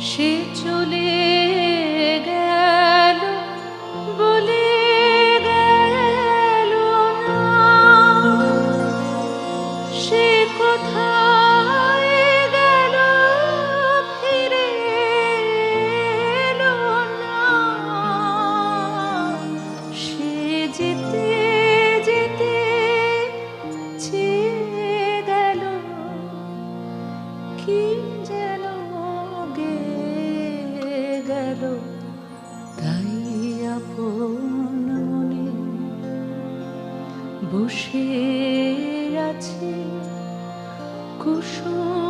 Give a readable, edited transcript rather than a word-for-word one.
সে চলে গেল বলে গেল না, সে কোথায় গেল ফিরে এলো না। সে যেতে যেতে চেয়ে গেল কি যেন গেল, তাই আপন মনে বসে আছে কুসুম